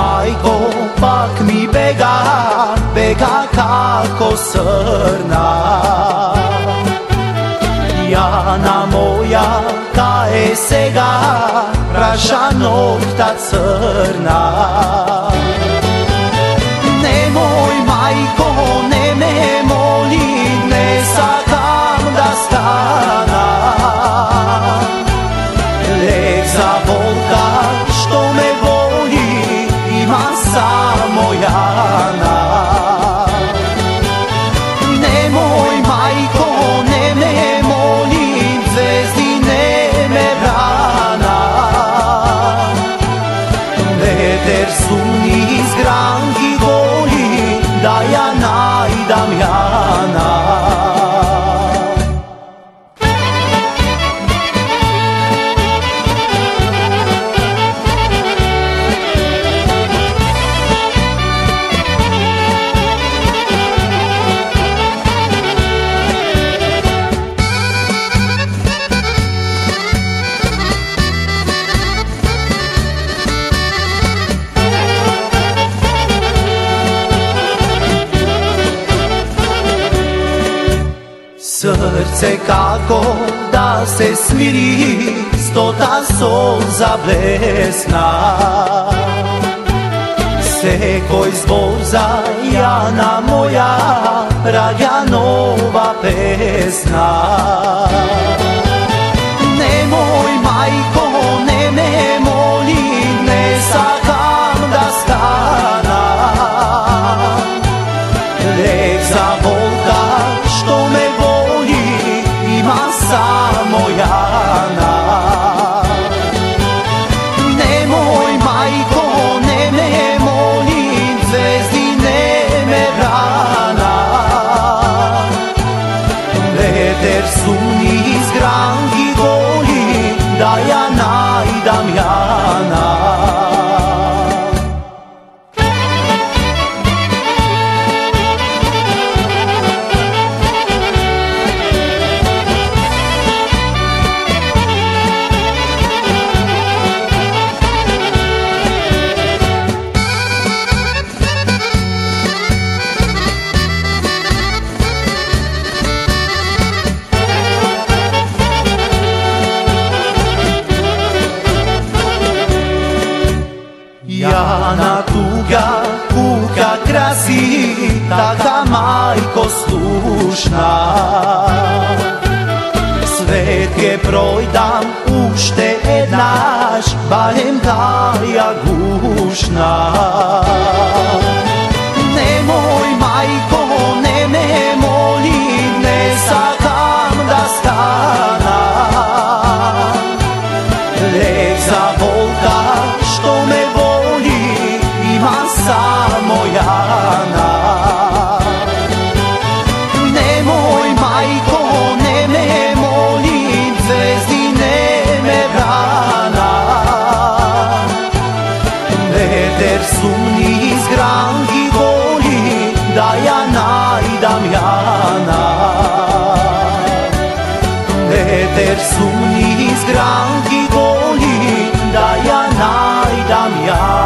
majko, pak mi bega kako srna. Jana moja, kaj sega, praša nokta crna. Nemoj majko, ne me moli, ne sakam da stana. Lek za volka, što me voli, ima samo Jana. Nemoj majko, ne me moli, zvezdi ne me brana. Veter suni iz granki goli, da ja najdam Jana. Srce kako da se smiri, stota solza blesna. Sekoj zvoza, Jana moja, raja nova pesna. Nemoj majko, ne me moli, ne sakam da stana. Lek za volka, što me voli, ima samo Jana. Nemoj majko, ne me moli, zvezdi ne me brana. Veter suni iz granki goli, da ja najdam Jana. Jana tuga, kuka krasi, taka majko slušna. Svetke projdam, ušte jednaš, barem taja gušna. Nemoj majko, ne me moli, ne sakam da stana. Lek za volka, što me voli, ima samo Jana. Nemoj majko, ne me moli, zvezdi ne me brana. Veter suni iz granki goli, da ja najdam Jana. Veter suni iz granki goli, da ja najdam Jana.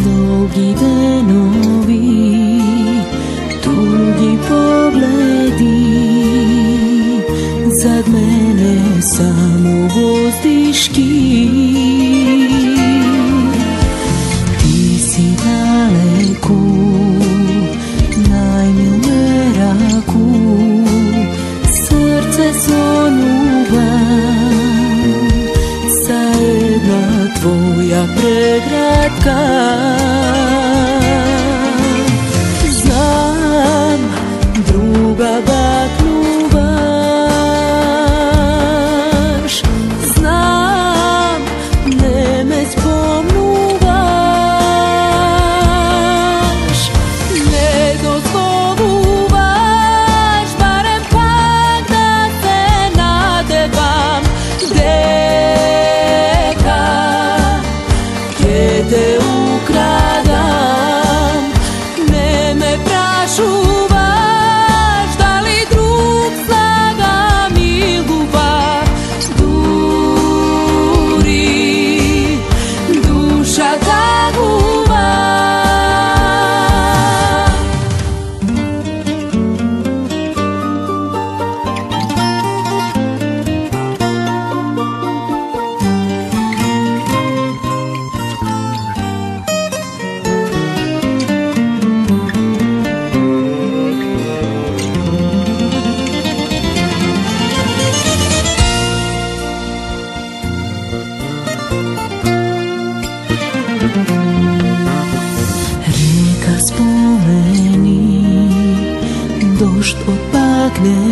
Dugi denovi, tugi pogledi, zad mene samo vozdiški. Ti si daleku, najmil meraku, srce zonuba, zajedna tvoja pregratka. Znam, druga baknu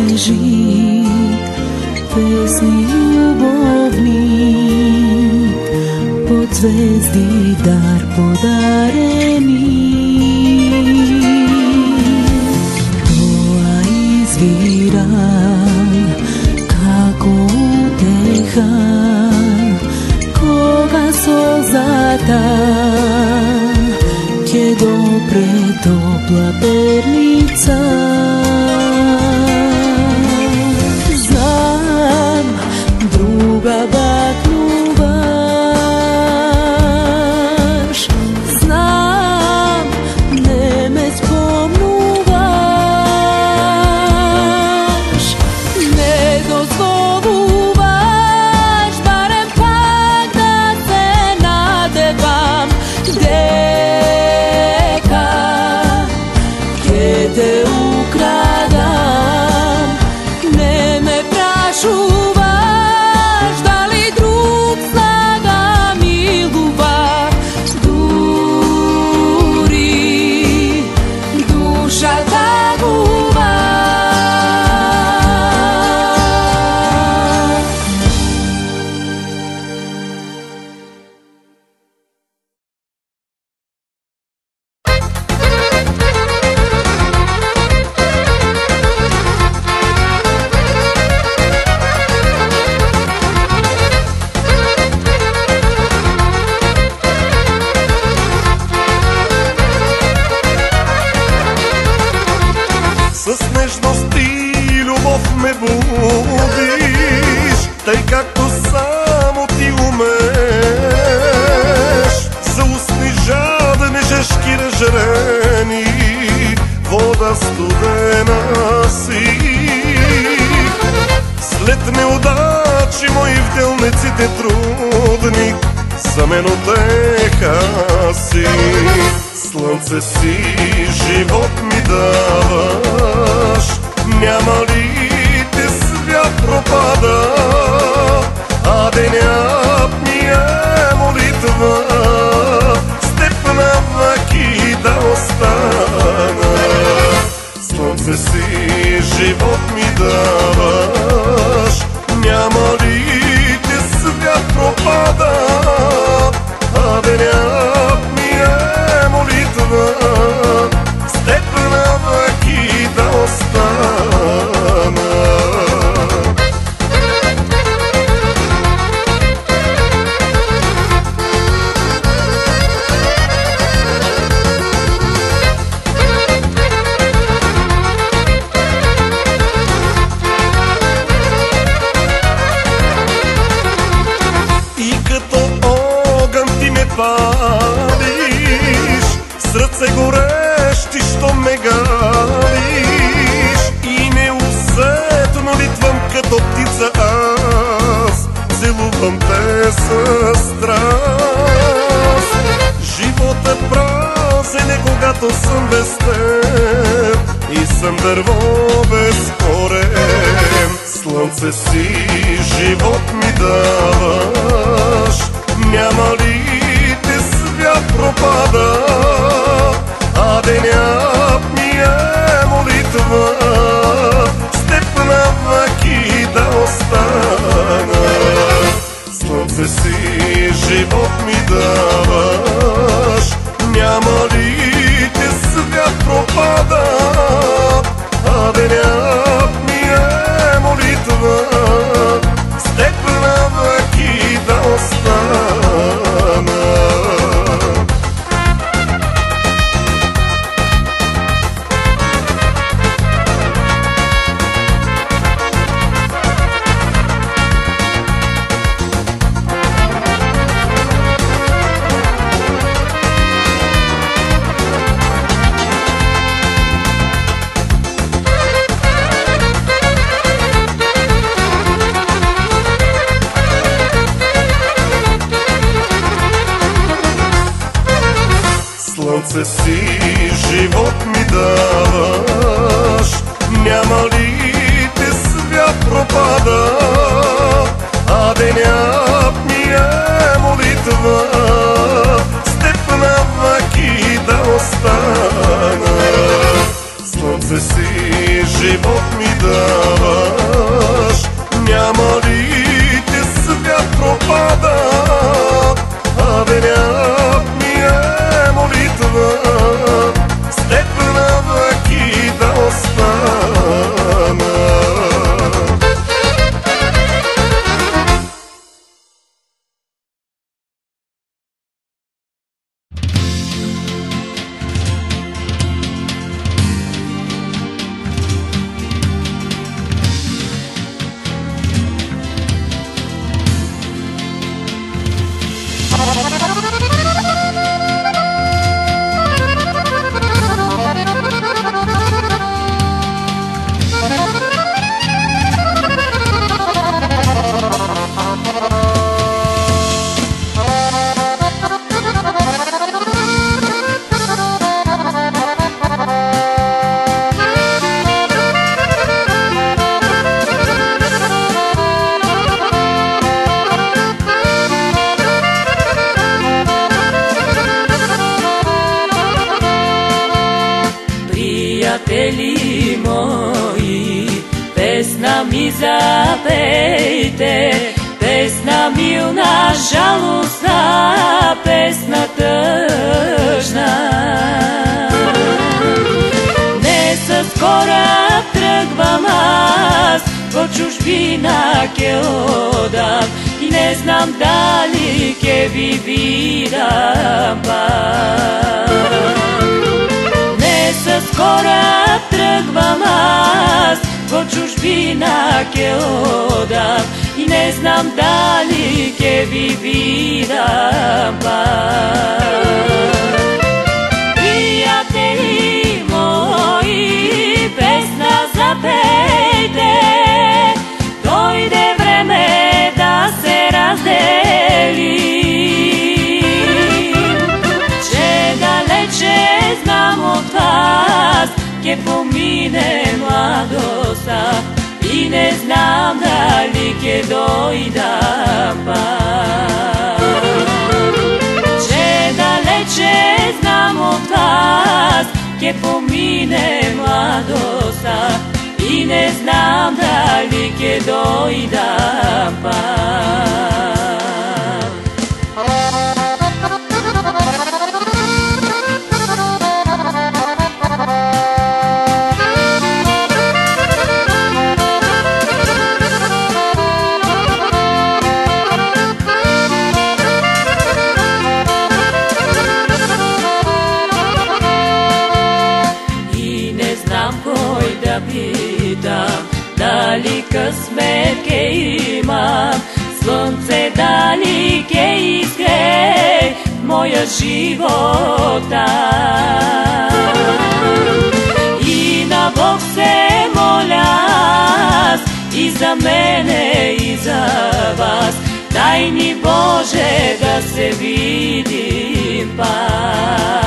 leží pesný ľubovný, pod zvezdy dar podarený. To aj zvíram, kako uteha, koga slzata, ќе допре топла перница. Знам, друга бакнуваш, знам, не ме спомнуваш, не дозволуваш барем пак да се надевам, дека ќе те украдам. Не ме прашуваш дали друг снага милува, дури душата гува. С нежност и любов ме будиш, тъй както само ти умееш. За устни жадни, жешки ръжрени, вода студена си. След неудачи мои в делниците трудни, за мен утеха си. Слънце си, живот ми даваш, няма ли ти свят пропада, а денят ми е молитва, с теб навеки да остана. Слънце си, живот ми даваш, няма ли ти свят пропада, а денят ми е молитва, с теб навеки да остана. И като огън ти ме палиш, сърце горещи, що ме галиш, и неусетно литвам като птица аз, целувам те със страст. Живота празен е, когато съм без теб, и съм дърво без корен. Слънце си, живот ми даваш, няма ли ти свят пропада, а денят ми е молитва, с теб навеки да остана. Слънце си, живот ми даваш, няма ли ти свят пропада, а денят ми е молитва, с теб навеки да остана. Слънце си, живот ми даваш, няма ли ти свят пропада, а денят ми е молитва, с теб навеки да остана. Слънце си, живот ми даваш, Песна ми запейте, песна милна, жалостна, песна тъжна. Не с кораб тръгвам аз, по чужбина ке одам и не знам дали ке ви видам пак. Не с кораб тръгвам аз, по чужбина ке одам и не знам дали ке ви видам пак. Приятели мои, песна запейте, дойде време да се разделим. Че далече знам от вас, ке помине младостта и не знам дали ке дойдам пак. Че далече знам от вас, ке помине младостта и не знам дали ке дойдам пак. Кой да питам, дали късмет ке имам, слънце дали ке изгрее моя живота. И на Бог се моля аз, и за мене, и за вас, дай ни Боже да се видим пак.